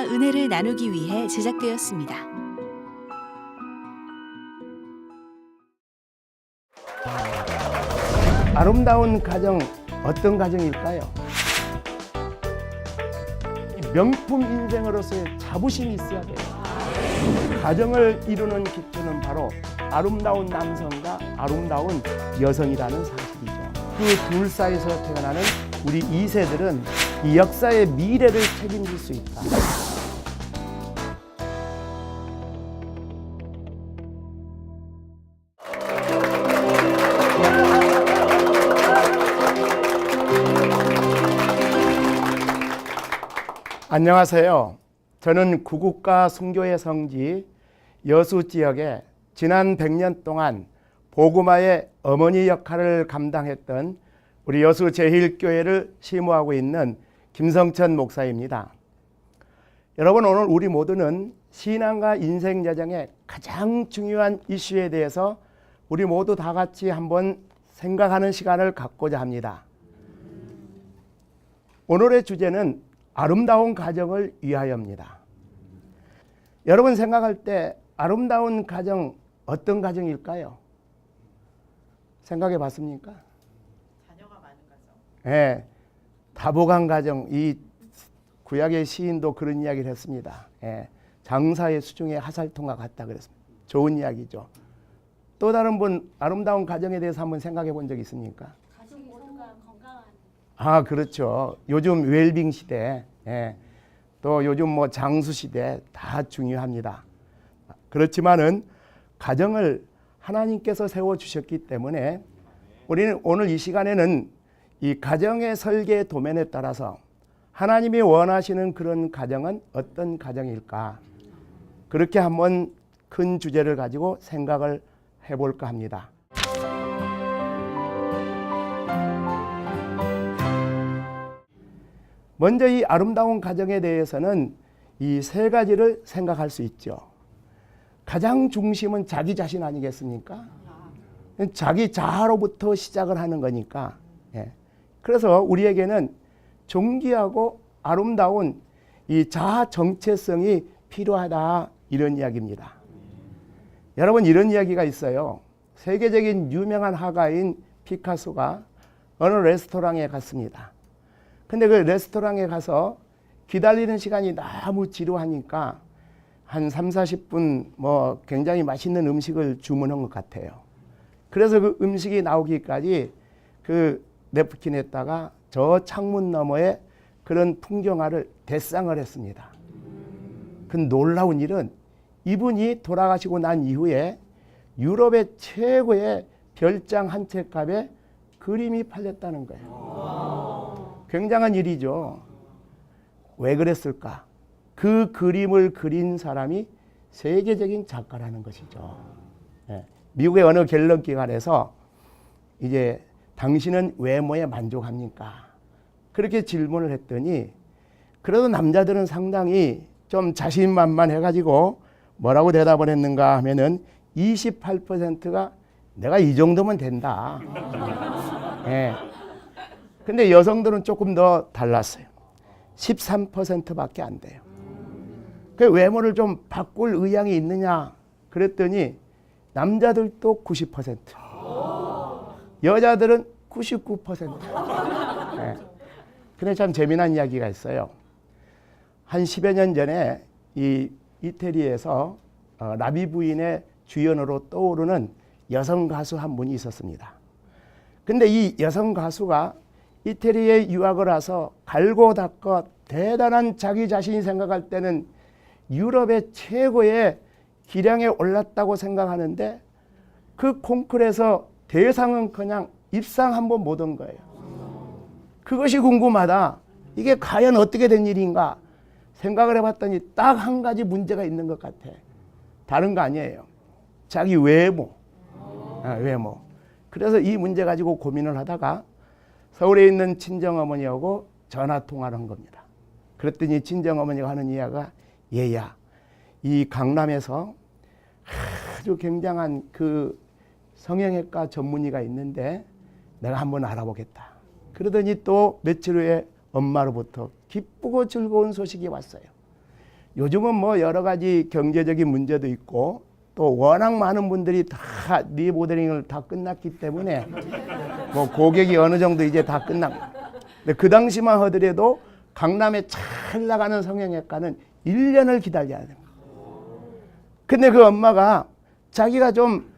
말씀과 은혜를 나누기 위해 제작되었습니다. 아름다운 가정, 어떤 가정일까요? 명품 인생으로서의 자부심이 있어야 돼요. 가정을 이루는 기초는 바로 아름다운 남성과 아름다운 여성이라는 사실이죠. 그 둘 사이에서 태어나는 우리 2세들은 이 역사의 미래를 책임질 수 있다. 안녕하세요. 저는 구국가 순교의 성지 여수 지역에 지난 100년 동안 복음화의 어머니 역할을 감당했던 우리 여수 제일교회를 시무하고 있는 김성천 목사입니다. 여러분, 오늘 우리 모두는 신앙과 인생 여정의 가장 중요한 이슈에 대해서 우리 모두 다 같이 한번 생각하는 시간을 갖고자 합니다. 오늘의 주제는 아름다운 가정을 위하여입니다. 여러분 생각할 때 아름다운 가정, 어떤 가정일까요? 생각해 봤습니까? 자녀가 많은 가정. 예, 다복한 가정. 이 구약의 시인도 그런 이야기를 했습니다. 예, 장사의 수중에 하살통과 같다 그랬습니다. 좋은 이야기죠. 또 다른 분 아름다운 가정에 대해서 한번 생각해 본 적 있습니까? 가족 모두가 건강한. 아, 그렇죠. 요즘 웰빙 시대, 예, 또 요즘 뭐 장수 시대 다 중요합니다. 그렇지만은 가정을 하나님께서 세워 주셨기 때문에 우리는 오늘 이 시간에는 이 가정의 설계 도면에 따라서 하나님이 원하시는 그런 가정은 어떤 가정일까? 그렇게 한번 큰 주제를 가지고 생각을 해볼까 합니다. 먼저 이 아름다운 가정에 대해서는 이 세 가지를 생각할 수 있죠. 가장 중심은 자기 자신 아니겠습니까? 자기 자아로부터 시작을 하는 거니까. 예. 그래서 우리에게는 존귀하고 아름다운 이 자아 정체성이 필요하다, 이런 이야기입니다. 여러분, 이런 이야기가 있어요. 세계적인 유명한 화가인 피카소가 어느 레스토랑에 갔습니다. 근데 그 레스토랑에 가서 기다리는 시간이 너무 지루하니까 한 30-40분 뭐 굉장히 맛있는 음식을 주문한 것 같아요. 그래서 그 음식이 나오기까지 그 냅킨에다가 저 창문 너머에 그런 풍경화를 대상을 했습니다. 그 놀라운 일은 이분이 돌아가시고 난 이후에 유럽의 최고의 별장 한 채 값에 그림이 팔렸다는 거예요. 굉장한 일이죠. 왜 그랬을까? 그 그림을 그린 사람이 세계적인 작가라는 것이죠. 예. 미국의 어느 갤럽 기관에서 이제 당신은 외모에 만족합니까? 그렇게 질문을 했더니 그래도 남자들은 상당히 좀 자신만만해가지고 뭐라고 대답을 했는가 하면은 28%가 내가 이 정도면 된다. 예. 근데 여성들은 조금 더 달랐어요. 13%밖에 안 돼요. 그 외모를 좀 바꿀 의향이 있느냐 그랬더니 남자들도 90%, 여자들은 99%. 네. 근데 참 재미난 이야기가 있어요. 한 10여 년 전에 이 이태리에서 라비 부인의 주연으로 떠오르는 여성 가수 한 분이 있었습니다. 근데 이 여성 가수가 이태리에 유학을 와서 갈고 닦아 대단한 자기 자신이 생각할 때는 유럽의 최고의 기량에 올랐다고 생각하는데 그 콩쿠르에서 대상은커녕 입상 한 번 못 온 거예요. 그것이 궁금하다. 이게 과연 어떻게 된 일인가 생각을 해봤더니 딱 한 가지 문제가 있는 것 같아. 다른 거 아니에요. 자기 외모. 외모. 그래서 이 문제 가지고 고민을 하다가 서울에 있는 친정어머니하고 전화 통화를 한 겁니다. 그랬더니 친정어머니가 하는 이야기가, 얘야, 이 강남에서 아주 굉장한 그 성형외과 전문의가 있는데 내가 한번 알아보겠다. 그러더니 또 며칠 후에 엄마로부터 기쁘고 즐거운 소식이 왔어요. 요즘은 뭐 여러 가지 경제적인 문제도 있고 또 워낙 많은 분들이 다 리모델링을 다 끝났기 때문에 뭐 고객이 어느 정도 이제 다 끝난. 근데 그 당시만 하더라도 강남에 잘 나가는 성형외과는 1년을 기다려야 됩니다. 근데 그 엄마가 자기가 좀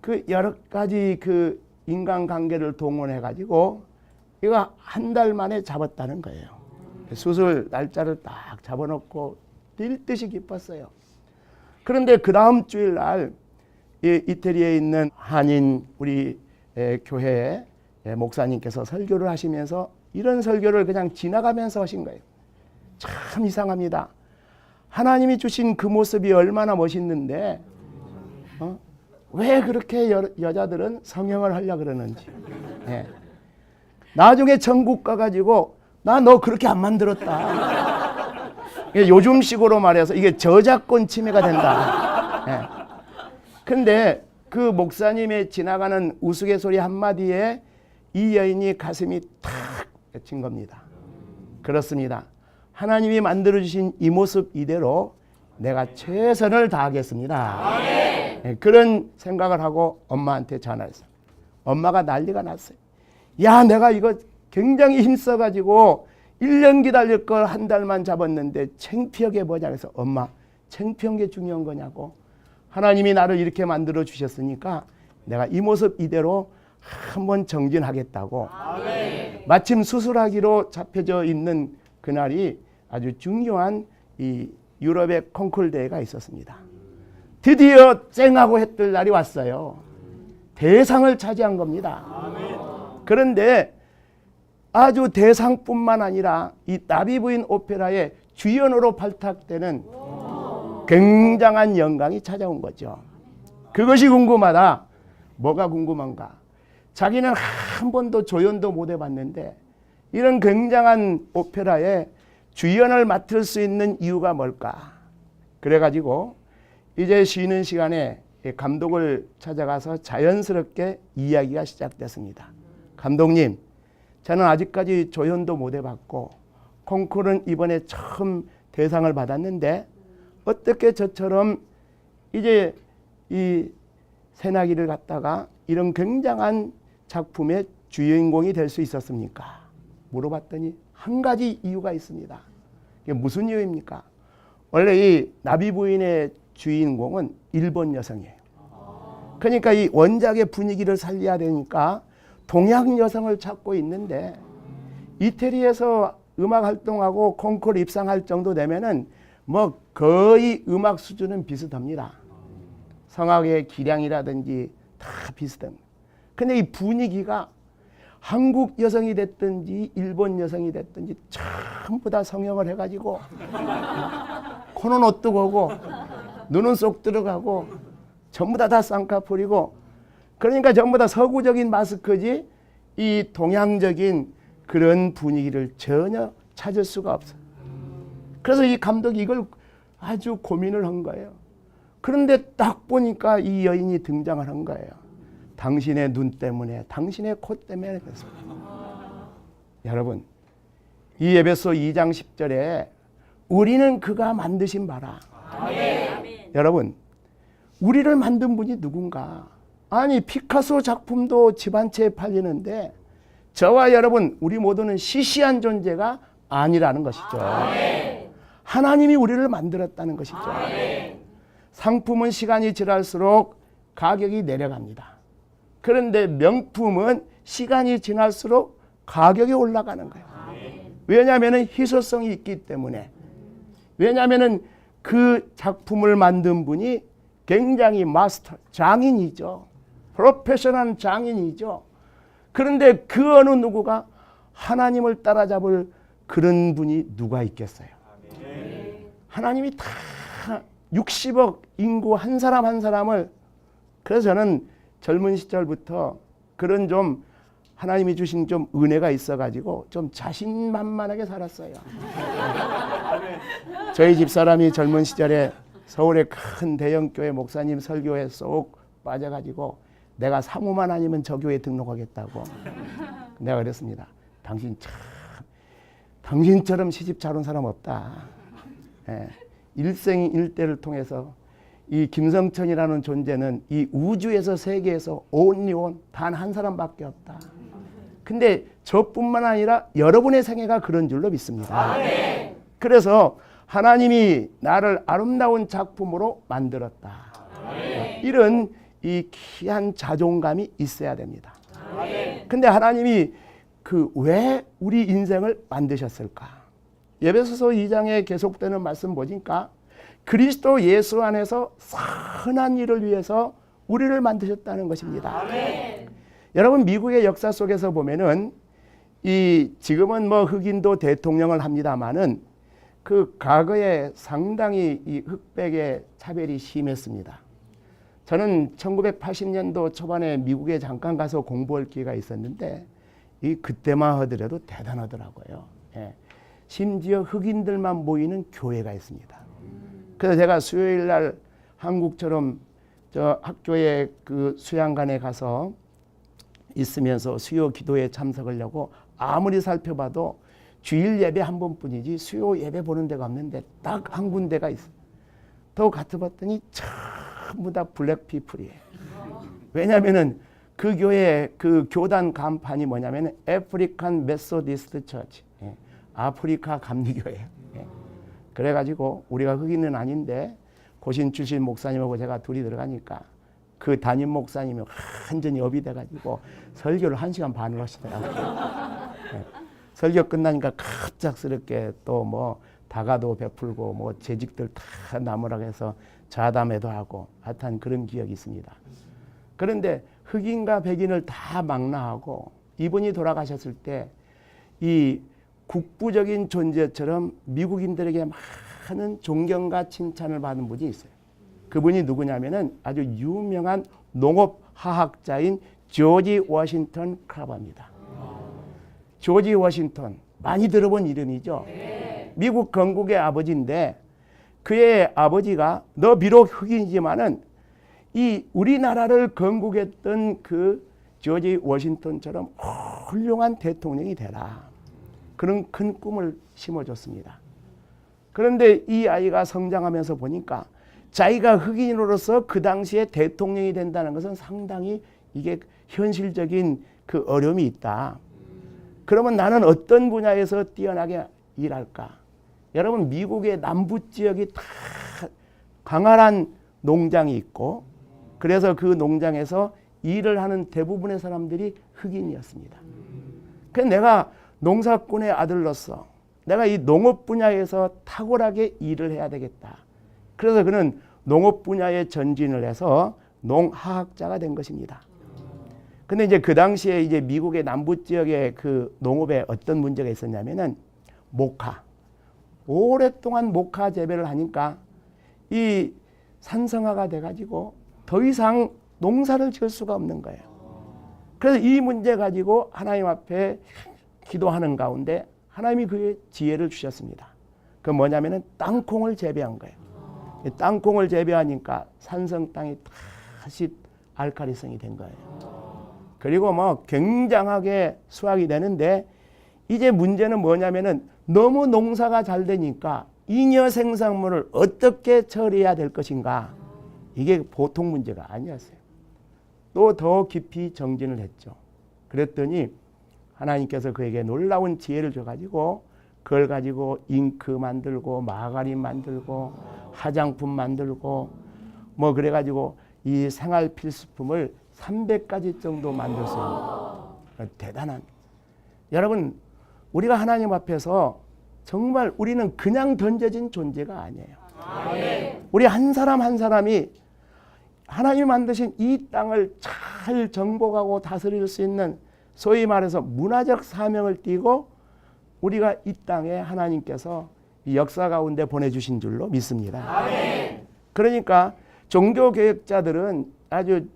그 여러 가지 그 인간관계를 동원해 가지고 이거 한 달 만에 잡았다는 거예요. 수술 날짜를 딱 잡아놓고 뛸 듯이 기뻤어요. 그런데 그 다음 주일 날 이태리에 있는 한인 우리 교회의 목사님께서 설교를 하시면서 이런 설교를 그냥 지나가면서 하신 거예요. 참 이상합니다. 하나님이 주신 그 모습이 얼마나 멋있는데 왜 그렇게 여자들은 성형을 하려고 그러는지. 예. 나중에 천국 가가지고 나 너 그렇게 안 만들었다. 요즘식으로 말해서 이게 저작권 침해가 된다. 예. 근데 그 목사님의 지나가는 우스갯소리 한마디에 이 여인이 가슴이 탁 맺힌 겁니다. 그렇습니다. 하나님이 만들어주신 이 모습 이대로 내가 최선을 다하겠습니다. 네, 그런 생각을 하고 엄마한테 전화했어요. 엄마가 난리가 났어요. 야, 내가 이거 굉장히 힘써가지고 1년 기다릴 걸 한 달만 잡았는데 창피하게 뭐냐 그래서 엄마 창피한 게 중요한 거냐고. 하나님이 나를 이렇게 만들어 주셨으니까 내가 이 모습 이대로 한번 정진하겠다고. 마침 수술하기로 잡혀져 있는 그날이 아주 중요한 이 유럽의 콩쿨 대회가 있었습니다. 드디어 쨍하고 했던 날이 왔어요. 대상을 차지한 겁니다. 그런데 아주 대상뿐만 아니라 이 나비 부인 오페라의 주연으로 발탁되는 굉장한 영광이 찾아온 거죠. 그것이 궁금하다. 뭐가 궁금한가? 자기는 한 번도 조연도 못 해봤는데 이런 굉장한 오페라에 주연을 맡을 수 있는 이유가 뭘까? 그래가지고 이제 쉬는 시간에 감독을 찾아가서 자연스럽게 이야기가 시작됐습니다. 감독님, 저는 아직까지 조연도 못 해봤고 콩쿠르는 이번에 처음 대상을 받았는데 어떻게 저처럼 이제 이 새나기를 갖다가 이런 굉장한 작품의 주인공이 될 수 있었습니까? 물어봤더니 한 가지 이유가 있습니다. 이게 무슨 이유입니까? 원래 이 나비 부인의 주인공은 일본 여성이에요. 그러니까 이 원작의 분위기를 살려야 되니까 동양 여성을 찾고 있는데 이태리에서 음악 활동하고 콩쿠르 입상할 정도 되면은 뭐 거의 음악 수준은 비슷합니다. 성악의 기량이라든지 다 비슷합니다. 근데 이 분위기가 한국 여성이 됐든지 일본 여성이 됐든지 전부 다 성형을 해가지고 코는 오뜨고고 눈은 쏙 들어가고 전부 다 쌍꺼풀이고 그러니까 전부 다 서구적인 마스크지 이 동양적인 그런 분위기를 전혀 찾을 수가 없어요. 그래서 이 감독이 이걸 아주 고민을 한 거예요. 그런데 딱 보니까 이 여인이 등장을 한 거예요. 당신의 눈 때문에, 당신의 코 때문에 그랬습니다. 여러분, 이 에베소 2장 10절에 우리는 그가 만드신 바라. 여러분, 우리를 만든 분이 누군가? 아니, 피카소 작품도 집 한 채에 팔리는데 저와 여러분, 우리 모두는 시시한 존재가 아니라는 것이죠. 하나님이 우리를 만들었다는 것이죠. 상품은 시간이 지날수록 가격이 내려갑니다. 그런데 명품은 시간이 지날수록 가격이 올라가는 거예요. 왜냐하면 희소성이 있기 때문에. 왜냐하면 그 작품을 만든 분이 굉장히 마스터, 장인이죠. 프로페셔널 장인이죠. 그런데 그 어느 누구가 하나님을 따라잡을 그런 분이 누가 있겠어요? 하나님이 다 60억 인구 한 사람 한 사람을. 그래서 저는 젊은 시절부터 그런 좀 하나님이 주신 좀 은혜가 있어가지고 좀 자신만만하게 살았어요. 저희 집사람이 젊은 시절에 서울의 큰 대형교회 목사님 설교에 쏙 빠져가지고 내가 사모만 아니면 저 교회에 등록하겠다고 내가 그랬습니다. 당신 참 당신처럼 시집 잘 온 사람 없다. 일생일대를 통해서 이 김성천이라는 존재는 이 우주에서 세계에서 only one 단 한 사람밖에 없다. 근데 저뿐만 아니라 여러분의 생애가 그런 줄로 믿습니다. 그래서 하나님이 나를 아름다운 작품으로 만들었다. 이런 이 귀한 자존감이 있어야 됩니다. 근데 하나님이 왜 우리 인생을 만드셨을까? 에베소서 2장에 계속되는 말씀 보니까 그리스도 예수 안에서 선한 일을 위해서 우리를 만드셨다는 것입니다. 여러분 미국의 역사 속에서 보면은 지금은 뭐 흑인도 대통령을 합니다만은 그 과거에 상당히 이 흑백의 차별이 심했습니다. 저는 1980년도 초반에 미국에 잠깐 가서 공부할 기회가 있었는데 그때만 하더라도 대단하더라고요. 심지어 흑인들만 모이는 교회가 있습니다. 그래서 제가 수요일 날 한국처럼 저 학교에 그 수양관에 가서 있으면서 수요 기도에 참석하려고 아무리 살펴봐도 주일 예배 한 번뿐이지 수요 예배 보는 데가 없는데 딱 한 군데가 있어. 더 가서 봤더니 전부 다 블랙 피플이에요. 왜냐하면은 그 교회 그 교단 간판이 뭐냐면은 아프리칸 메소디스트 처치, 아프리카 감리교회예요. 그래가지고 우리가 흑인은 아닌데 고신 출신 목사님하고 제가 둘이 들어가니까 그 담임 목사님이 완전히 업이 돼가지고 설교를 1시간 반을 하시더라고요. 설교 끝나니까 갑작스럽게 또 뭐 다가도 베풀고 뭐 재직들 다 나무라고 해서 자담회도 하고 하여튼 그런 기억이 있습니다. 그런데 흑인과 백인을 다 망라하고 이분이 돌아가셨을 때 이 국부적인 존재처럼 미국인들에게 많은 존경과 칭찬을 받은 분이 있어요. 그분이 누구냐면은 아주 유명한 농업화학자인 조지 워싱턴 크라바입니다. 조지 워싱턴 많이 들어본 이름이죠. 미국 건국의 아버지인데 그의 아버지가 너 비록 흑인이지만은 이 우리나라를 건국했던 그 조지 워싱턴처럼 훌륭한 대통령이 되라. 그런 큰 꿈을 심어줬습니다. 그런데 이 아이가 성장하면서 보니까 자기가 흑인으로서 그 당시에 대통령이 된다는 것은 상당히 이게 현실적인 그 어려움이 있다. 그러면 나는 어떤 분야에서 뛰어나게 일할까? 여러분 미국의 남부 지역이 다 광활한 농장이 있고 그래서 그 농장에서 일을 하는 대부분의 사람들이 흑인이었습니다. 그래서 내가 농사꾼의 아들로서 내가 이 농업 분야에서 탁월하게 일을 해야 되겠다. 그래서 그는 농업 분야에 전진을 해서 농화학자가 된 것입니다. 근데 이제 그 당시에 이제 미국의 남부 지역의 그 농업에 어떤 문제가 있었냐면은 목화. 오랫동안 목화 재배를 하니까 이 산성화가 돼가지고 더 이상 농사를 지을 수가 없는 거예요. 그래서 이 문제 가지고 하나님 앞에 기도하는 가운데 하나님이 그의 지혜를 주셨습니다. 그 뭐냐면은 땅콩을 재배한 거예요. 땅콩을 재배하니까 산성 땅이 다시 알칼리성이 된 거예요. 그리고 뭐 굉장하게 수확이 되는데 이제 문제는 뭐냐면은 너무 농사가 잘 되니까 잉여 생산물을 어떻게 처리해야 될 것인가. 이게 보통 문제가 아니었어요. 또 더 깊이 정진을 했죠. 그랬더니 하나님께서 그에게 놀라운 지혜를 줘가지고 그걸 가지고 잉크 만들고 마가린 만들고 화장품 만들고 뭐 그래가지고 이 생활 필수품을 300가지 정도 만들었어요. 대단한. 여러분 우리가 하나님 앞에서 정말 우리는 그냥 던져진 존재가 아니에요. 우리 한 사람 한 사람이 하나님이 만드신 이 땅을 잘 정복하고 다스릴 수 있는 소위 말해서 문화적 사명을 띠고 우리가 이 땅에 하나님께서 이 역사 가운데 보내주신 줄로 믿습니다. 그러니까 종교개혁자들은 아주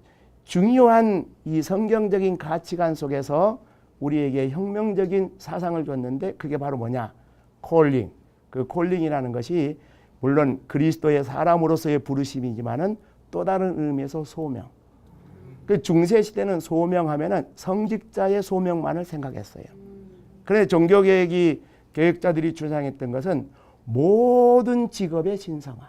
중요한 이 성경적인 가치관 속에서 우리에게 혁명적인 사상을 줬는데 그게 바로 뭐냐? 콜링. 그 콜링이라는 것이 물론 그리스도의 사람으로서의 부르심이지만은 또 다른 의미에서 소명. 그 중세 시대는 소명하면은 성직자의 소명만을 생각했어요. 그래서 종교개혁이 개혁자들이 주장했던 것은 모든 직업의 신성함.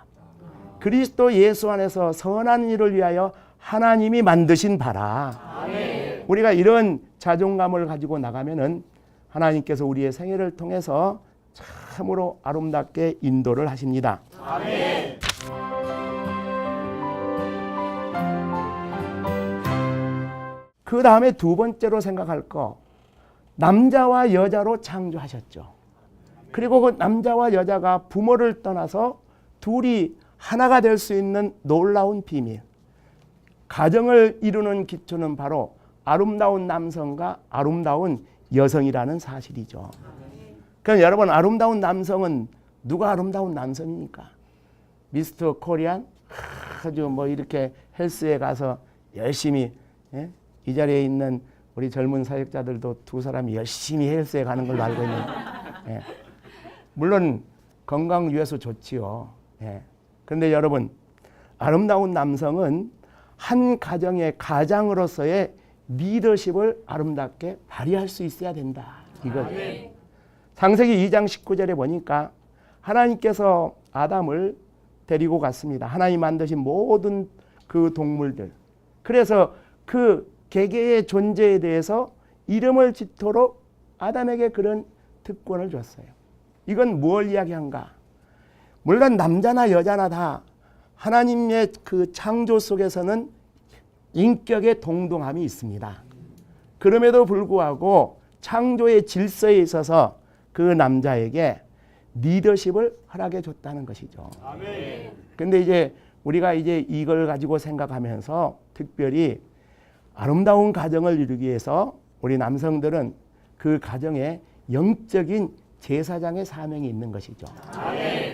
그리스도 예수 안에서 선한 일을 위하여 하나님이 만드신 바라. 아멘. 우리가 이런 자존감을 가지고 나가면은 하나님께서 우리의 생애를 통해서 참으로 아름답게 인도를 하십니다. 아멘. 그 다음에 두 번째로 생각할 거, 남자와 여자로 창조하셨죠. 그리고 그 남자와 여자가 부모를 떠나서 둘이 하나가 될 수 있는 놀라운 비밀. 가정을 이루는 기초는 바로 아름다운 남성과 아름다운 여성이라는 사실이죠. 그럼 여러분, 아름다운 남성은 누가 아름다운 남성입니까? 미스터 코리안? 아주 뭐 이렇게 헬스에 가서 열심히, 예? 이 자리에 있는 우리 젊은 사역자들도 두 사람이 열심히 헬스에 가는 걸로 알고 있는. 예. 물론 건강 위해서 좋지요. 예. 그런데 여러분, 아름다운 남성은 한 가정의 가장으로서의 리더십을 아름답게 발휘할 수 있어야 된다. 이거죠. 창세기 2장 19절에 보니까 하나님께서 아담을 데리고 갔습니다. 하나님 만드신 모든 그 동물들. 그래서 그 개개의 존재에 대해서 이름을 짓도록 아담에게 그런 특권을 줬어요. 이건 무엇을 이야기한가? 물론 남자나 여자나 다 하나님의 그 창조 속에서는 인격의 동등함이 있습니다. 그럼에도 불구하고 창조의 질서에 있어서 그 남자에게 리더십을 허락해 줬다는 것이죠. 그런데 이제 우리가 이제 이걸 가지고 생각하면서 특별히 아름다운 가정을 이루기 위해서 우리 남성들은 그 가정에 영적인 제사장의 사명이 있는 것이죠.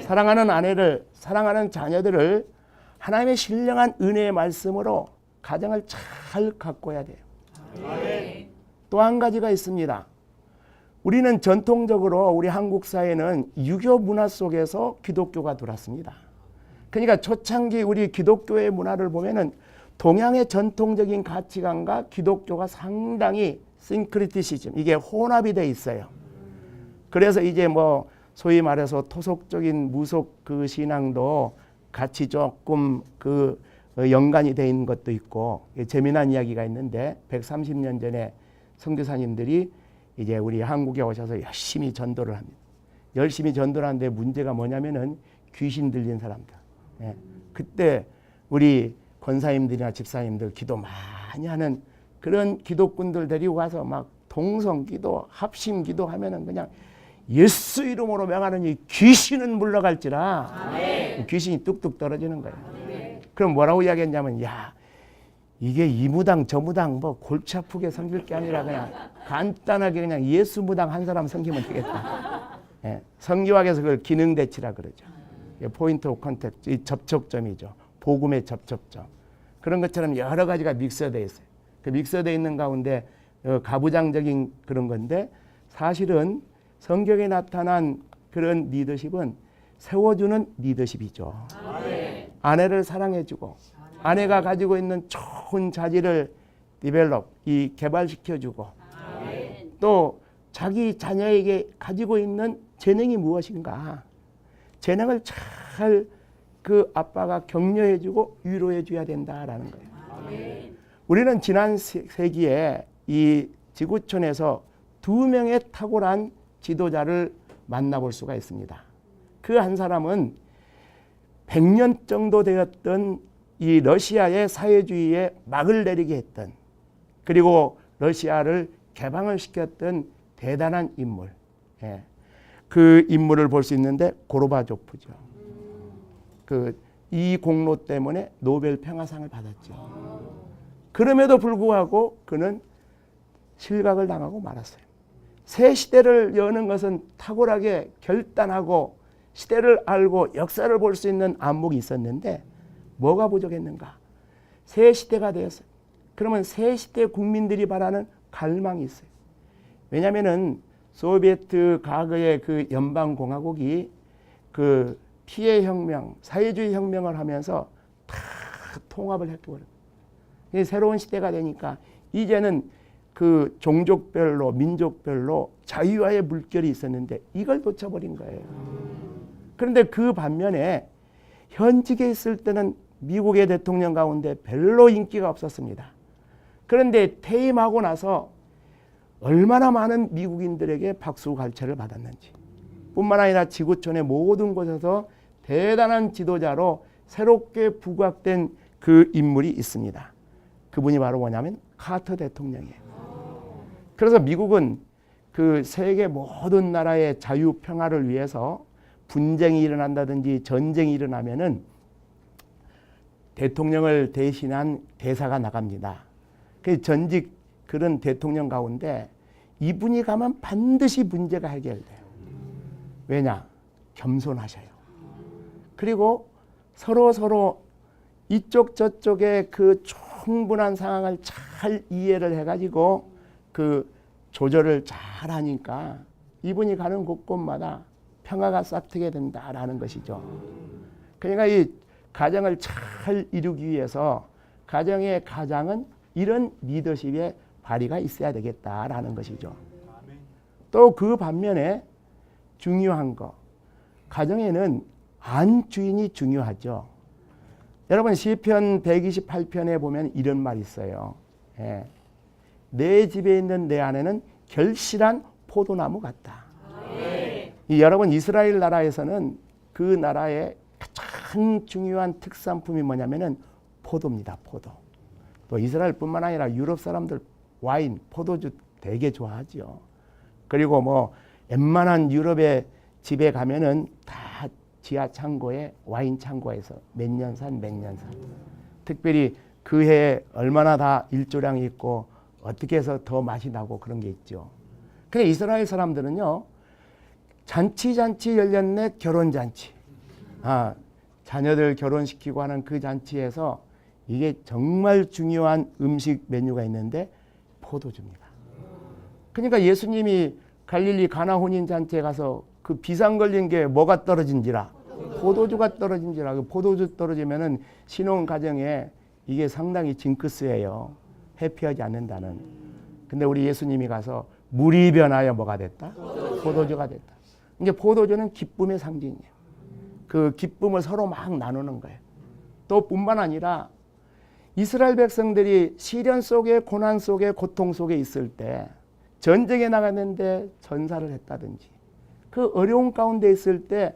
사랑하는 아내를, 사랑하는 자녀들을 하나님의 신령한 은혜의 말씀으로 가정을 잘 가꿔야 돼요. 또 한 가지가 있습니다. 우리는 전통적으로 우리 한국 사회는 유교 문화 속에서 기독교가 들어왔습니다. 그러니까 초창기 우리 기독교의 문화를 보면은 동양의 전통적인 가치관과 기독교가 상당히 싱크리티시즘, 이게 혼합이 돼 있어요. 그래서 이제 뭐 소위 말해서 토속적인 무속 그 신앙도 같이 조금 그 연관이 돼 있는 것도 있고, 재미난 이야기가 있는데 130년 전에 선교사님들이 이제 우리 한국에 오셔서 열심히 전도를 합니다. 열심히 전도를 하는데 문제가 뭐냐면은 귀신 들린 사람들. 예. 그때 우리 권사님들이나 집사님들 기도 많이 하는 그런 기독군들 데리고 가서 막 동성기도, 합심기도 하면은 그냥 예수 이름으로 명하는 이 귀신은 물러갈지라. 아멘. 귀신이 뚝뚝 떨어지는 거예요. 아멘. 그럼 뭐라고 이야기했냐면, 야, 이게 이 무당 저 무당 뭐 골치 아프게 섬길 게 아니라 그냥 간단하게 그냥 예수 무당 한 사람 섬기면 되겠다. 예, 성경학에서 그걸 기능대치라 그러죠. 포인트 오브 컨택트, 이 접촉점이죠. 복음의 접촉점. 그런 것처럼 여러 가지가 믹서되어 있어요. 그 믹서되어 있는 가운데 가부장적인 그런 건데, 사실은 성경에 나타난 그런 리더십은 세워주는 리더십이죠. 아멘. 아내를 사랑해주고, 아내가 가지고 있는 좋은 자질을 디벨롭, 이 개발시켜주고, 아멘. 또 자기 자녀에게 가지고 있는 재능이 무엇인가, 재능을 잘 그 아빠가 격려해주고 위로해줘야 된다라는 거예요. 아멘. 우리는 지난 세기에 이 지구촌에서 2명의 탁월한 지도자를 만나볼 수가 있습니다. 그 한 사람은 100년 정도 되었던 이 러시아의 사회주의에 막을 내리게 했던, 그리고 러시아를 개방을 시켰던 대단한 인물. 예. 그 인물을 볼 수 있는데 고르바초프죠. 이 공로 때문에 노벨 평화상을 받았죠. 그럼에도 불구하고 그는 실각을 당하고 말았어요. 새 시대를 여는 것은 탁월하게 결단하고 시대를 알고 역사를 볼 수 있는 안목이 있었는데 뭐가 부족했는가? 새 시대가 되었어요. 그러면 새 시대 국민들이 바라는 갈망이 있어요. 왜냐하면은 소비에트 과거의 그 연방공화국이 그 피해 혁명, 사회주의 혁명을 하면서 다 통합을 했거든요. 새로운 시대가 되니까 이제는 그 종족별로, 민족별로 자유화의 물결이 있었는데 이걸 놓쳐버린 거예요. 그런데 그 반면에 현직에 있을 때는 미국의 대통령 가운데 별로 인기가 없었습니다. 그런데 퇴임하고 나서 얼마나 많은 미국인들에게 박수갈채를 받았는지, 뿐만 아니라 지구촌의 모든 곳에서 대단한 지도자로 새롭게 부각된 그 인물이 있습니다. 그분이 바로 뭐냐면 카터 대통령이에요. 그래서 미국은 그 세계 모든 나라의 자유 평화를 위해서 분쟁이 일어난다든지 전쟁이 일어나면은 대통령을 대신한 대사가 나갑니다. 그 전직 그런 대통령 가운데 이분이 가면 반드시 문제가 해결돼요. 왜냐? 겸손하셔요. 그리고 서로 이쪽 저쪽의 그 충분한 상황을 잘 이해를 해가지고 그 조절을 잘 하니까 이분이 가는 곳곳마다 평화가 싹트게 된다라는 것이죠. 그러니까 이 가정을 잘 이루기 위해서 가정의 가장은 이런 리더십의 발휘가 있어야 되겠다라는 것이죠. 또 그 반면에 중요한 거, 가정에는 안주인이 중요하죠. 여러분 시편 128편에 보면 이런 말이 있어요. 예. 내 집에 있는 내 아내는 결실한 포도나무 같다. 여러분 이스라엘 나라에서는 그 나라의 가장 중요한 특산품이 뭐냐면은 포도입니다. 포도. 또 이스라엘뿐만 아니라 유럽 사람들 와인, 포도주 되게 좋아하죠. 그리고 뭐 웬만한 유럽의 집에 가면은 다 지하 창고에 와인 창고에서 몇 년 산. 특별히 그 해에 얼마나 다 일조량이 있고 어떻게 해서 더 맛이 나고 그런 게 있죠. 근데 이스라엘 사람들은요. 잔치 열렸네 결혼잔치. 자녀들 결혼시키고 하는 그 잔치에서 이게 정말 중요한 음식 메뉴가 있는데 포도주입니다. 그러니까 예수님이 갈릴리 가나 혼인 잔치에 가서 그 비상 걸린 게 뭐가 떨어진지라 포도주가 떨어진지라. 그 포도주 떨어지면은 신혼 가정에 이게 상당히 징크스예요. 해피하지 않는다는. 근데 우리 예수님이 가서 물이 변하여 뭐가 됐다? 포도주가 됐다. 이제 포도주는 기쁨의 상징이에요. 그 기쁨을 서로 막 나누는 거예요. 또 뿐만 아니라 이스라엘 백성들이 시련 속에 고난 속에 고통 속에 있을 때 전쟁에 나갔는데 전사를 했다든지 그 어려운 가운데 있을 때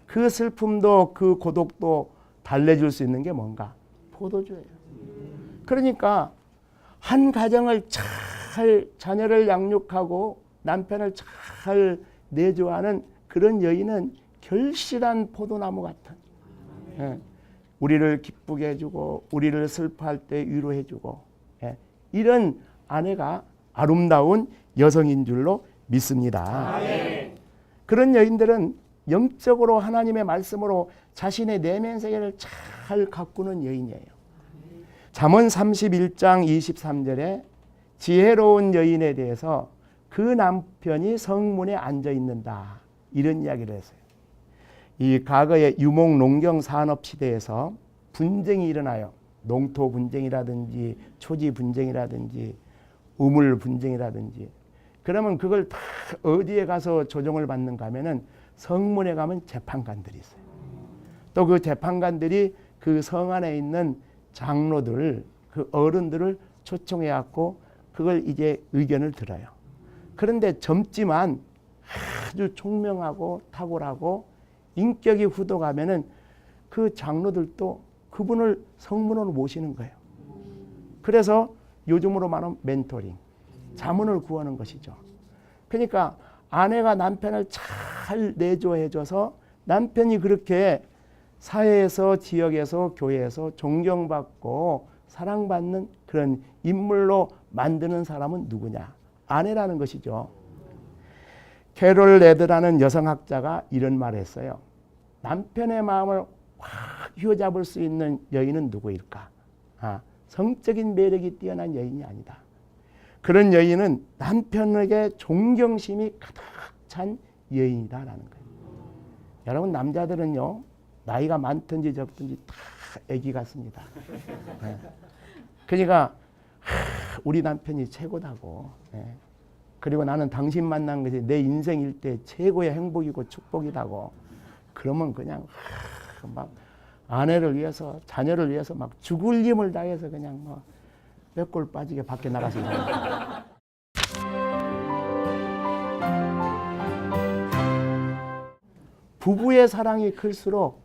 그 슬픔도 그 고독도 달래줄 수 있는 게 뭔가? 포도주예요. 그러니까 한 가정을 잘 자녀를 양육하고 남편을 잘 내조하는 그런 여인은 결실한 포도나무 같은, 예, 우리를 기쁘게 해주고 우리를 슬퍼할 때 위로해주고, 예, 이런 아내가 아름다운 여성인 줄로 믿습니다. 그런 여인들은 영적으로 하나님의 말씀으로 자신의 내면 세계를 잘 가꾸는 여인이에요. 잠언 31장 23절에 지혜로운 여인에 대해서 그 남편이 성문에 앉아 있는다 이런 이야기를 했어요. 이 과거의 유목 농경 산업 시대에서 분쟁이 일어나요. 농토 분쟁이라든지 초지 분쟁이라든지 우물 분쟁이라든지. 그러면 그걸 다 어디에 가서 조정을 받는가 하면은 성문에 가면 재판관들이 있어요. 또 그 재판관들이 그 성 안에 있는 장로들, 그 어른들을 초청해 갖고 그걸 이제 의견을 들어요. 그런데 젊지만 아주 총명하고 탁월하고 인격이 후덕하면은 그 장로들도 그분을 성문으로 모시는 거예요. 그래서 요즘으로 말하면 멘토링, 자문을 구하는 것이죠. 그러니까 아내가 남편을 잘 내조해줘서 남편이 그렇게 사회에서 지역에서 교회에서 존경받고 사랑받는 그런 인물로 만드는 사람은 누구냐? 아내라는 것이죠. 캐롤 레드라는 여성학자가 이런 말을 했어요. 남편의 마음을 확 휘어잡을 수 있는 여인은 누구일까? 성적인 매력이 뛰어난 여인이 아니다. 그런 여인은 남편에게 존경심이 가득 찬 여인이다라는 거예요. 여러분 남자들은요 나이가 많든지 적든지 다 애기 같습니다. 네. 그러니까 우리 남편이 최고다고. 네. 그리고 나는 당신 만난 것이 내 인생 일대 최고의 행복이고 축복이다고. 그러면 그냥 막 아내를 위해서 자녀를 위해서 막 죽을 힘을 다해서 그냥 뭐 몇 골 빠지게 밖에 나가신다. 부부의 사랑이 클수록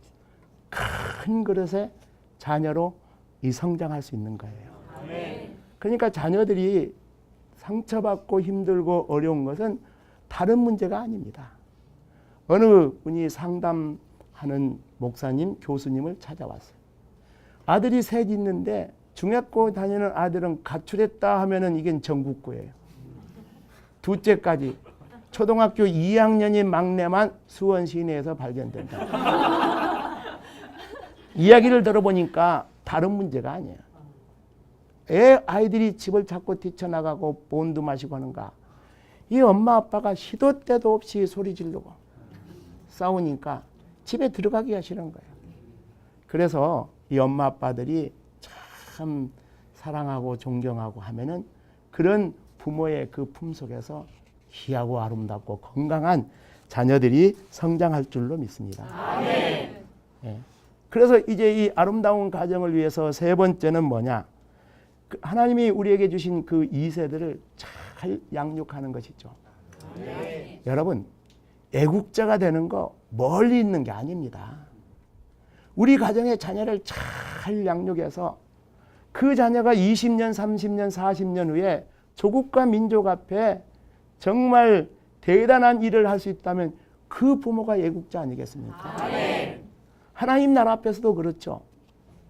큰 그릇에 자녀로 이 성장할 수 있는 거예요. 그러니까 자녀들이 상처받고 힘들고 어려운 것은 다른 문제가 아닙니다. 어느 분이 상담하는 목사님, 교수님을 찾아왔어요. 아들이 셋 있는데 중학교 다니는 아들은 가출했다 하면은 이건 전국구예요. 둘째까지 초등학교 2학년인 막내만 수원 시내에서 발견된다. 이야기를 들어보니까 다른 문제가 아니에요. 아이들이 집을 자꾸 뛰쳐나가고 본드 마시고 하는가. 이 엄마 아빠가 시도 때도 없이 소리 지르고 싸우니까 집에 들어가기가 싫은 거예요. 그래서 이 엄마 아빠들이 참 사랑하고 존경하고 하면은 그런 부모의 그 품 속에서 귀하고 아름답고 건강한 자녀들이 성장할 줄로 믿습니다. 예. 그래서 이제 이 아름다운 가정을 위해서 세 번째는 뭐냐? 하나님이 우리에게 주신 그 2세들을 잘 양육하는 것이죠. 여러분, 애국자가 되는 거 멀리 있는 게 아닙니다. 우리 가정의 자녀를 잘 양육해서 그 자녀가 20년, 30년, 40년 후에 조국과 민족 앞에 정말 대단한 일을 할 수 있다면 그 부모가 애국자 아니겠습니까? 하나님 나라 앞에서도 그렇죠.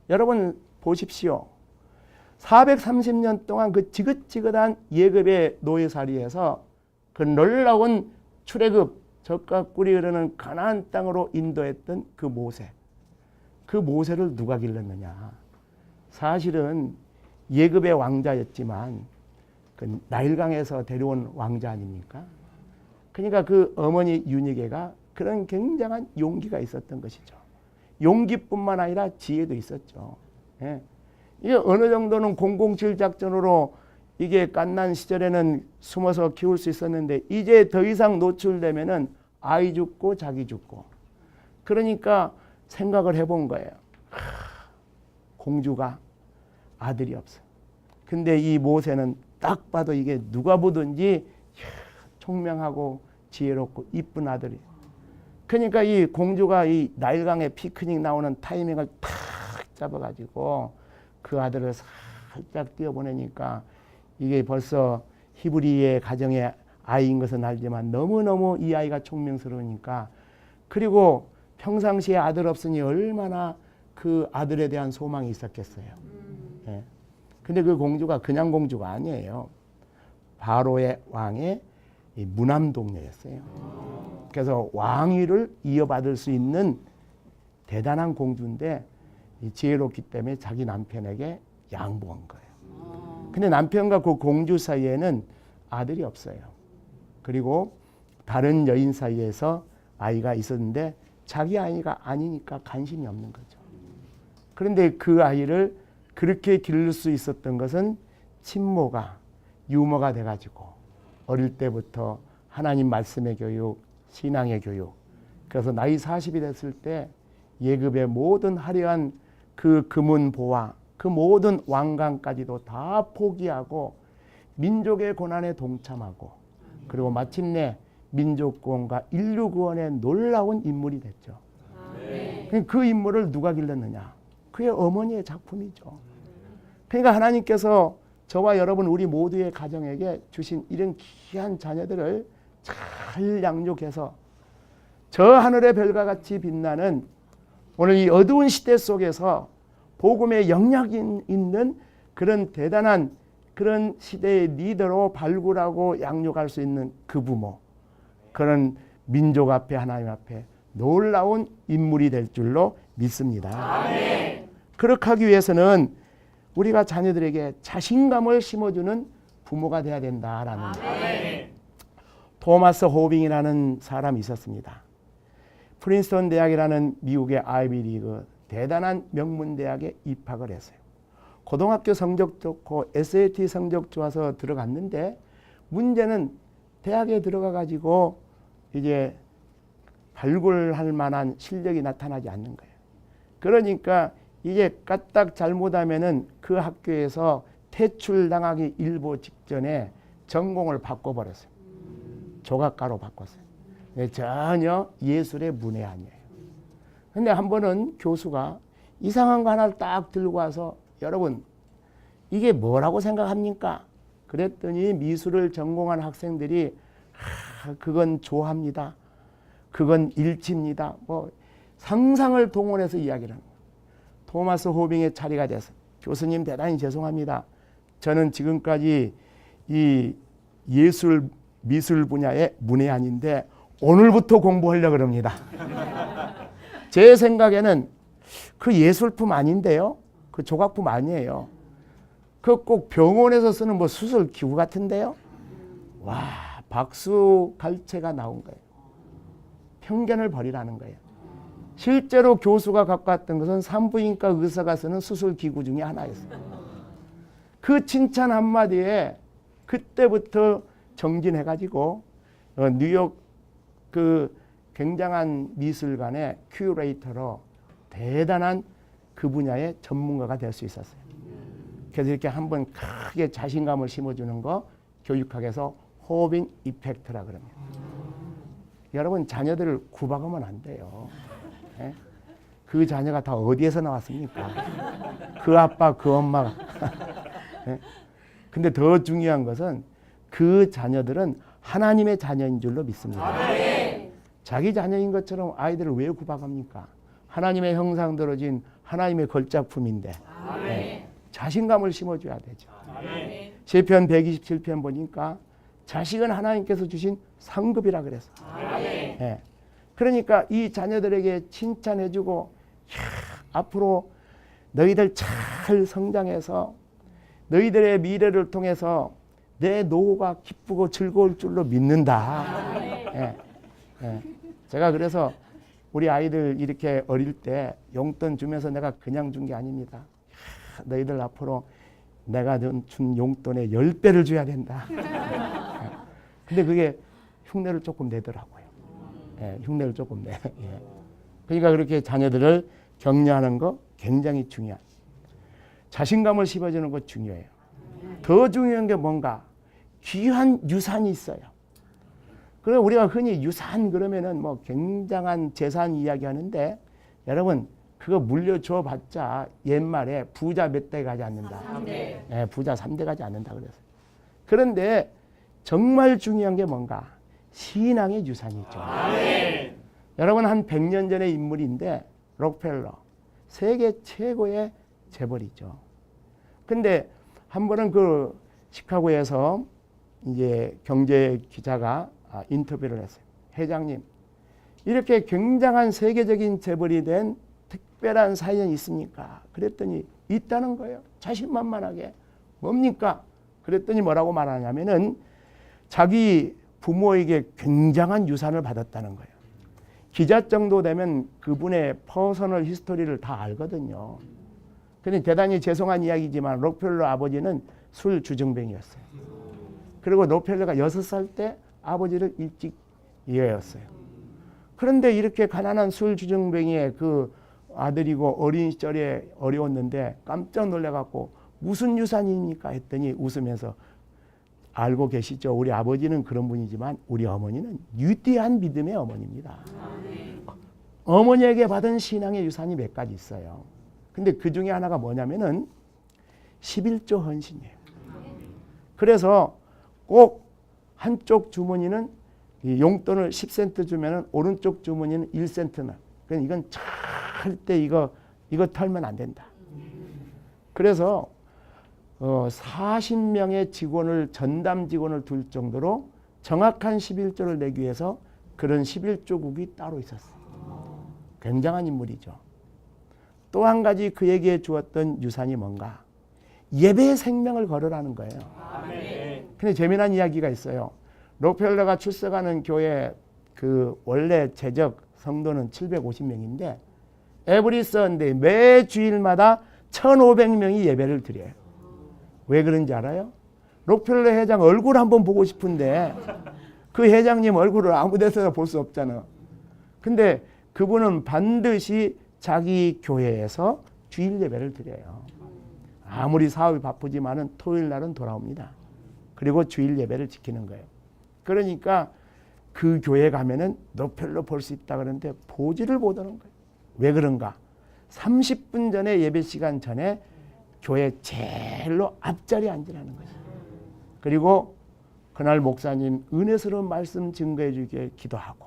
여러분 보십시오. 430년 동안 그 지긋지긋한 예급의 노예살이에서 그 놀라운 출애굽, 젖과 꿀이 흐르는 가나안 땅으로 인도했던 그 모세. 그 모세를 누가 길렀느냐? 사실은 예급의 왕자였지만 그 나일강에서 데려온 왕자 아닙니까? 그러니까 그 어머니 유니게가 그런 굉장한 용기가 있었던 것이죠. 용기뿐만 아니라 지혜도 있었죠. 예. 이게 어느 정도는 007 작전으로 이게 갓난 시절에는 숨어서 키울 수 있었는데 이제 더 이상 노출되면은 아이 죽고 자기 죽고. 그러니까 생각을 해본 거예요. 공주가 아들이 없어. 근데 이 모세는 딱 봐도 이게 누가 보든지 총명하고 지혜롭고 이쁜 아들이. 그러니까 이 공주가 이 나일강에 피크닉 나오는 타이밍을 탁 잡아가지고 그 아들을 살짝 띄워보내니까 이게 벌써 히브리의 가정의 아이인 것은 알지만 너무너무 이 아이가 총명스러우니까 그리고 평상시에 아들 없으니 얼마나 그 아들에 대한 소망이 있었겠어요. 예. 근데 그 공주가 그냥 공주가 아니에요. 바로의 왕의 무남동녀였어요. 그래서 왕위를 이어받을 수 있는 대단한 공주인데 지혜롭기 때문에 자기 남편에게 양보한 거예요. 근데 남편과 그 공주 사이에는 아들이 없어요. 그리고 다른 여인 사이에서 아이가 있었는데 자기 아이가 아니니까 관심이 없는 거죠. 그런데 그 아이를 그렇게 기를 수 있었던 것은 친모가 유모가 돼가지고 어릴 때부터 하나님 말씀의 교육, 신앙의 교육. 그래서 나이 40이 됐을 때 예급의 모든 화려한 그 금은보화, 그 모든 왕관까지도 다 포기하고 민족의 고난에 동참하고 그리고 마침내 민족 구원과 인류 구원의 놀라운 인물이 됐죠. 그 인물을 누가 길렀느냐? 그의 어머니의 작품이죠. 그러니까 하나님께서 저와 여러분 우리 모두의 가정에게 주신 이런 귀한 자녀들을 잘 양육해서 저 하늘의 별과 같이 빛나는 오늘 이 어두운 시대 속에서 복음의 영향 있는 그런 대단한 그런 시대의 리더로 발굴하고 양육할 수 있는 그 부모, 그런 민족 앞에 하나님 앞에 놀라운 인물이 될 줄로 믿습니다. 아멘. 그렇게 하기 위해서는 우리가 자녀들에게 자신감을 심어주는 부모가 돼야 된다라는 토마스 호빙이라는 사람이 있었습니다. 프린스턴 대학이라는 미국의 아이비리그 대단한 명문 대학에 입학을 했어요. 고등학교 성적 좋고 SAT 성적 좋아서 들어갔는데 문제는 대학에 들어가 가지고 이제 발굴할 만한 실력이 나타나지 않는 거예요. 그러니까 이게 까딱 잘못하면은 그 학교에서 퇴출당하기 일보 직전에 전공을 바꿔버렸어요. 조각가로 바꿨어요. 전혀 예술의 문외한이에요. 근데 한 번은 교수가 이상한 거 하나를 딱 들고 와서 여러분 이게 뭐라고 생각합니까? 그랬더니 미술을 전공한 학생들이 그건 조합니다. 그건 일치입니다. 뭐 상상을 동원해서 이야기를 하는 거예요. 토마스 호빙의 차례가 돼서 교수님 대단히 죄송합니다. 저는 지금까지 이 예술 미술 분야의 문외한인데 오늘부터 공부하려고 그럽니다. 제 생각에는 그 예술품 아닌데요. 그 조각품 아니에요. 그 꼭 병원에서 쓰는 뭐 수술 기구 같은데요. 와, 박수 갈채가 나온 거예요. 편견을 버리라는 거예요. 실제로 교수가 갖고 왔던 것은 산부인과 의사가 쓰는 수술 기구 중에 하나였어요. 그 칭찬 한마디에 그때부터 정진해가지고 뉴욕 그 굉장한 미술관의 큐레이터로 대단한 그 분야의 전문가가 될 수 있었어요. 그래서 이렇게 한번 크게 자신감을 심어주는 거 교육학에서 호빙 이펙트라 그럽니다. 여러분 자녀들을 구박하면 안 돼요. 예? 그 자녀가 다 어디에서 나왔습니까? 그 아빠 그 엄마가. 예? 근데 더 중요한 것은 그 자녀들은 하나님의 자녀인 줄로 믿습니다. 자기 자녀인 것처럼 아이들을 왜 구박합니까? 하나님의 형상대로 진 하나님의 걸작품인데 예. 자신감을 심어줘야 되죠. 시편 127편 보니까 자식은 하나님께서 주신 상급이라 그랬어요. 예. 그러니까 이 자녀들에게 칭찬해주고 앞으로 너희들 잘 성장해서 너희들의 미래를 통해서 내 노후가 기쁘고 즐거울 줄로 믿는다. 예. 예. 제가 그래서 우리 아이들 이렇게 어릴 때 용돈 주면서 내가 그냥 준 게 아닙니다. 너희들 앞으로 내가 준 용돈의 10배를 줘야 된다. 예. 근데 그게 흉내를 조금 내더라고요. 예. 흉내를 조금 내. 예. 그러니까 그렇게 자녀들을 격려하는 거 굉장히 중요한. 자신감을 심어주는 거 중요해요. 더 중요한 게 뭔가 귀한 유산이 있어요. 그래 우리가 흔히 유산 그러면은 뭐 굉장한 재산 이야기하는데 여러분 그거 물려줘 봤자 옛말에 부자 몇 대 가지 않는다. 3대. 네, 부자 3대 가지 않는다 그래서. 그런데 정말 중요한 게 뭔가 신앙의 유산이 있죠. 아멘. 여러분 한 100년 전의 인물인데 록펠러 세계 최고의 재벌이죠. 근데 한 번은 그 시카고에서 이제 경제 기자가 인터뷰를 했어요. 회장님, 이렇게 굉장한 세계적인 재벌이 된 특별한 사연이 있습니까? 그랬더니 있다는 거예요. 자신만만하게. 뭡니까? 그랬더니 뭐라고 말하냐면은 자기 부모에게 굉장한 유산을 받았다는 거예요. 기자 정도 되면 그분의 퍼서널 히스토리를 다 알거든요. 근데 대단히 죄송한 이야기지만 록펠러 아버지는 술 주정뱅이였어요. 그리고 록펠러가 6살 때 아버지를 일찍 이해했어요. 그런데 이렇게 가난한 술 주정뱅이의 그 아들이고 어린 시절에 어려웠는데 깜짝 놀래갖고 무슨 유산입니까? 했더니 웃으면서 알고 계시죠? 우리 아버지는 그런 분이지만 우리 어머니는 위대한 믿음의 어머니입니다. 어머니에게 받은 신앙의 유산이 몇 가지 있어요. 근데 그 중에 하나가 뭐냐면은 11조 헌신이에요. 그래서 꼭 한쪽 주머니는 용돈을 10센트 주면은 오른쪽 주머니는 1센트나. 그러니까 이건 절대 이거 털면 안 된다. 그래서 40명의 직원을 전담 직원을 둘 정도로 정확한 11조를 내기 위해서 그런 11조국이 따로 있었어요. 굉장한 인물이죠. 또 한 가지 그에게 주었던 유산이 뭔가? 예배의 생명을 걸으라는 거예요. 근데 재미난 이야기가 있어요. 록펠러가 출석하는 교회 그 원래 재적 성도는 750명인데 에브리 선데이 매 주일마다 1,500명이 예배를 드려요. 왜 그런지 알아요? 록펠러 회장 얼굴 한번 보고 싶은데 그 회장님 얼굴을 아무 데서나 볼 수 없잖아. 근데 그분은 반드시 자기 교회에서 주일 예배를 드려요. 아무리 사업이 바쁘지만은 토요일 날은 돌아옵니다. 그리고 주일 예배를 지키는 거예요. 그러니까 그 교회 가면은 노펠로 볼 수 있다 그러는데 보지를 못하는 거예요. 왜 그런가? 30분 전에 예배 시간 전에 교회 제일로 앞자리에 앉으라는 거죠. 그리고 그날 목사님 은혜스러운 말씀 증거해 주기에 기도하고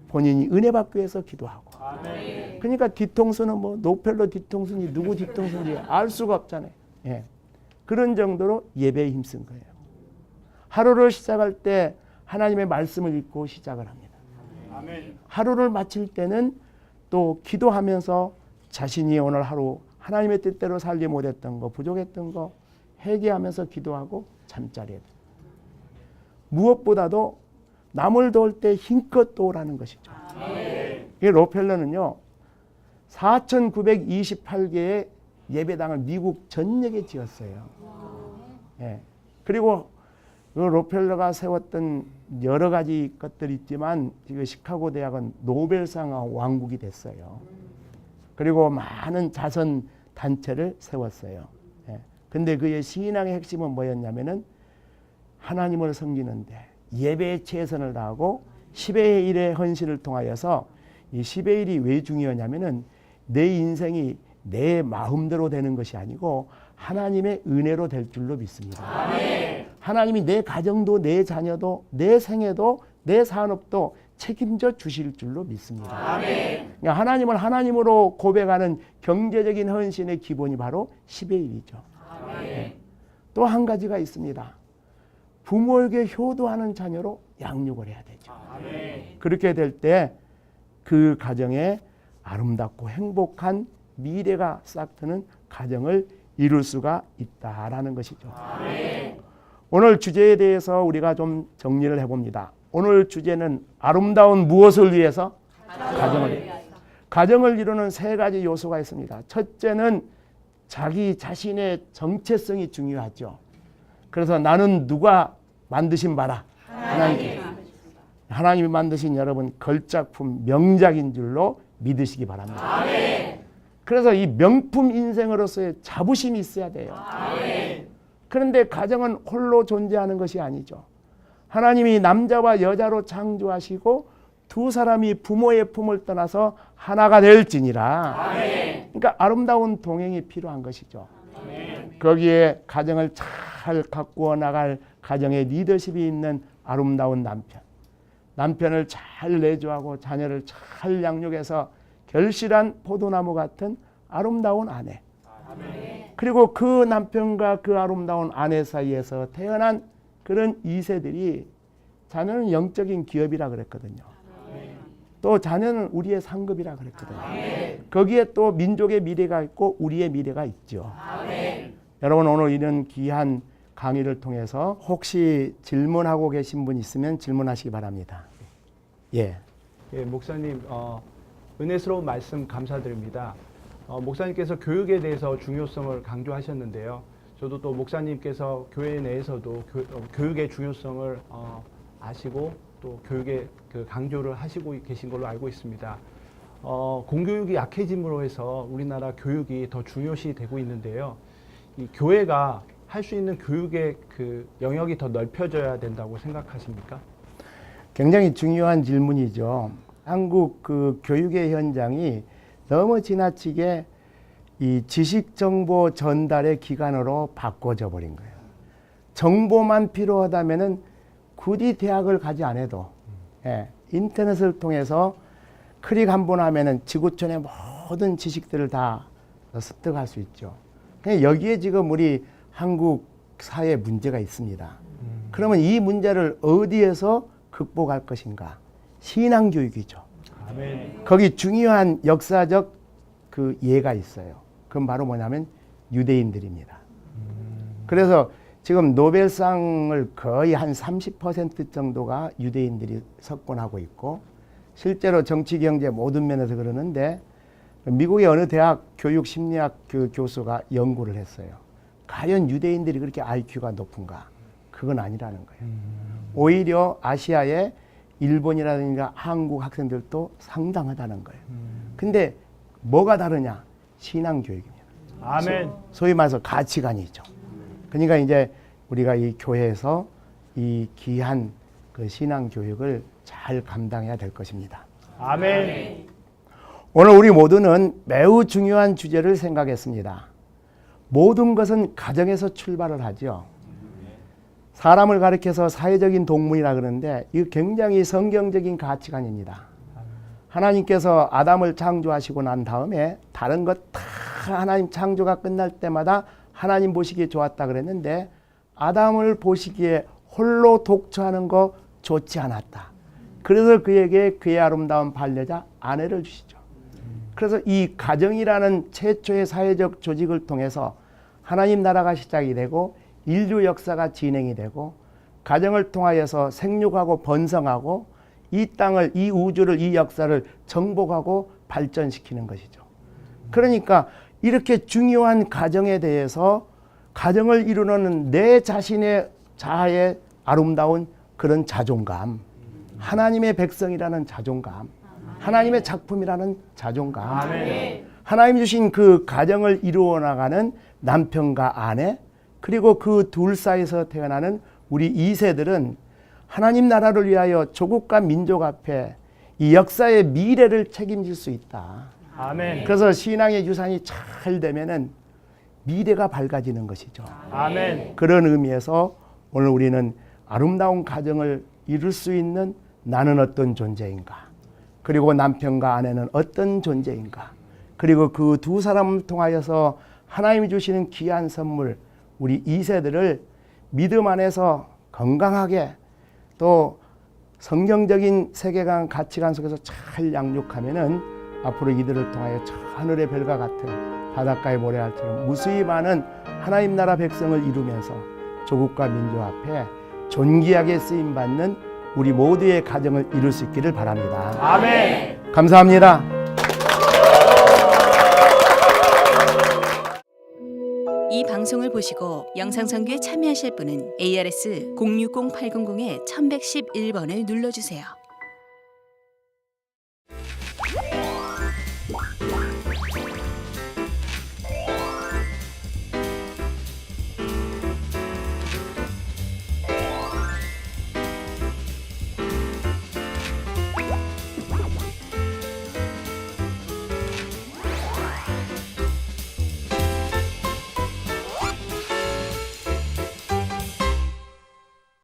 본인이 은혜 받기 위해서 기도하고. 아멘. 그러니까 뒤통수는 뭐 노펠로 뒤통수니 누구 뒤통수인지 알 수가 없잖아요. 예. 그런 정도로 예배에 힘쓴 거예요. 하루를 시작할 때 하나님의 말씀을 읽고 시작을 합니다. 아멘. 하루를 마칠 때는 또 기도하면서 자신이 오늘 하루 하나님의 뜻대로 살지 못했던 거, 부족했던 거 회개하면서 기도하고 잠자리에. 무엇보다도 남을 도울 때 힘껏 도우라는 것이죠. 이 록펠러는요, 4,928개의 예배당을 미국 전역에 지었어요. 예. 그리고 그 록펠러가 세웠던 여러 가지 것들이 있지만 지금 시카고 대학은 노벨상 왕국이 됐어요. 그리고 많은 자선 단체를 세웠어요. 예. 근데 그의 신앙의 핵심은 뭐였냐면은 하나님을 섬기는데 예배에 최선을 다하고 10의 1의 헌신을 통하여서 이 10의 1이 왜 중요하냐면은 내 인생이 내 마음대로 되는 것이 아니고 하나님의 은혜로 될 줄로 믿습니다. 아멘. 하나님이 내 가정도 내 자녀도 내 생애도 내 산업도 책임져 주실 줄로 믿습니다. 아멘. 그러니까 하나님을 하나님으로 고백하는 경제적인 헌신의 기본이 바로 10의 1이죠. 네. 또 한 가지가 있습니다. 부모에게 효도하는 자녀로 양육을 해야 되죠. 아멘. 그렇게 될 때 그 가정에 아름답고 행복한 미래가 싹트는 가정을 이룰 수가 있다라는 것이죠. 아멘. 오늘 주제에 대해서 우리가 좀 정리를 해봅니다. 오늘 주제는 아름다운 무엇을 위해서? 가정을 이루는 세 가지 요소가 있습니다. 첫째는 자기 자신의 정체성이 중요하죠. 그래서 나는 누가 만드신 바라? 하나님이 만드신 여러분 걸작품 명작인 줄로 믿으시기 바랍니다. 아멘. 그래서 이 명품 인생으로서의 자부심이 있어야 돼요. 아멘. 그런데 가정은 홀로 존재하는 것이 아니죠. 하나님이 남자와 여자로 창조하시고 두 사람이 부모의 품을 떠나서 하나가 될지니라. 아멘. 그러니까 아름다운 동행이 필요한 것이죠. 아멘. 거기에 가정을 잘 가꾸어 나갈 가정의 리더십이 있는 아름다운 남편. 남편을 잘 내조하고 자녀를 잘 양육해서 결실한 포도나무 같은 아름다운 아내. 아멘. 그리고 그 남편과 그 아름다운 아내 사이에서 태어난 그런 2세들이 자녀는 영적인 기업이라 그랬거든요. 아멘. 또 자녀는 우리의 상급이라 그랬거든요. 아멘. 거기에 또 민족의 미래가 있고 우리의 미래가 있죠. 아멘. 여러분 오늘 이런 귀한 강의를 통해서 혹시 질문하고 계신 분 있으면 질문하시기 바랍니다. 예. 예, 목사님 은혜스러운 말씀 감사드립니다. 목사님께서 교육에 대해서 중요성을 강조하셨는데요. 저도 또 목사님께서 교회 내에서도 교육의 중요성을 아시고 또 교육의 그 강조를 하시고 계신 걸로 알고 있습니다. 공교육이 약해짐으로 해서 우리나라 교육이 더 중요시 되고 있는데요. 이 교회가 할 수 있는 교육의 그 영역이 더 넓혀져야 된다고 생각하십니까? 굉장히 중요한 질문이죠. 한국 그 교육의 현장이 너무 지나치게 이 지식 정보 전달의 기관으로 바꿔져 버린 거예요. 정보만 필요하다면은 굳이 대학을 가지 않아도 인터넷을 통해서 클릭 한 번 하면은 지구촌의 모든 지식들을 다 습득할 수 있죠. 그냥 여기에 지금 우리 한국 사회에 문제가 있습니다. 그러면 이 문제를 어디에서 극복할 것인가? 신앙교육이죠. 아멘. 거기 중요한 역사적 그 예가 있어요. 그건 바로 뭐냐면 유대인들입니다. 그래서 지금 노벨상을 거의 한 30% 정도가 유대인들이 석권하고 있고 실제로 정치, 경제 모든 면에서 그러는데 미국의 어느 대학 교육 심리학 그 교수가 연구를 했어요. 과연 유대인들이 그렇게 IQ가 높은가? 그건 아니라는 거예요. 오히려 아시아의 일본이라든가 한국 학생들도 상당하다는 거예요. 근데 뭐가 다르냐? 신앙교육입니다. 아멘. 소위 말해서 가치관이죠. 그러니까 이제 우리가 이 교회에서 이 귀한 그 신앙교육을 잘 감당해야 될 것입니다. 아멘. 오늘 우리 모두는 매우 중요한 주제를 생각했습니다. 모든 것은 가정에서 출발을 하죠. 사람을 가리켜서 사회적인 동물이라 그러는데 이거 굉장히 성경적인 가치관입니다. 하나님께서 아담을 창조하시고 난 다음에 다른 것 다 하나님 창조가 끝날 때마다 하나님 보시기에 좋았다 그랬는데 아담을 보시기에 홀로 독처하는 거 좋지 않았다. 그래서 그에게 그의 아름다운 반려자 아내를 주시죠. 그래서 이 가정이라는 최초의 사회적 조직을 통해서 하나님 나라가 시작이 되고 인류 역사가 진행이 되고 가정을 통하여서 생육하고 번성하고 이 땅을, 이 우주를, 이 역사를 정복하고 발전시키는 것이죠. 그러니까 이렇게 중요한 가정에 대해서 가정을 이루는 내 자신의 자아의 아름다운 그런 자존감, 하나님의 백성이라는 자존감, 하나님의 작품이라는 자존감, 아멘. 하나님 주신 그 가정을 이루어 나가는 남편과 아내, 그리고 그 둘 사이에서 태어나는 우리 2세들은 하나님 나라를 위하여 조국과 민족 앞에 이 역사의 미래를 책임질 수 있다. 아멘. 그래서 신앙의 유산이 잘 되면은 미래가 밝아지는 것이죠. 아멘. 그런 의미에서 오늘 우리는 아름다운 가정을 이룰 수 있는 나는 어떤 존재인가, 그리고 남편과 아내는 어떤 존재인가, 그리고 그 두 사람을 통하여서 하나님이 주시는 귀한 선물 우리 2세들을 믿음 안에서 건강하게 또 성경적인 세계관 가치관 속에서 잘 양육하면은 앞으로 이들을 통하여 저 하늘의 별과 같은 바닷가의 모래알처럼 무수히 많은 하나님 나라 백성을 이루면서 조국과 민족 앞에 존귀하게 쓰임받는 우리 모두의 가정을 이룰 수 있기를 바랍니다. 아멘. 감사합니다. 이 방송을 보시고 영상선교에 참여하실 분은 ARS 060-800-1111번을 눌러주세요.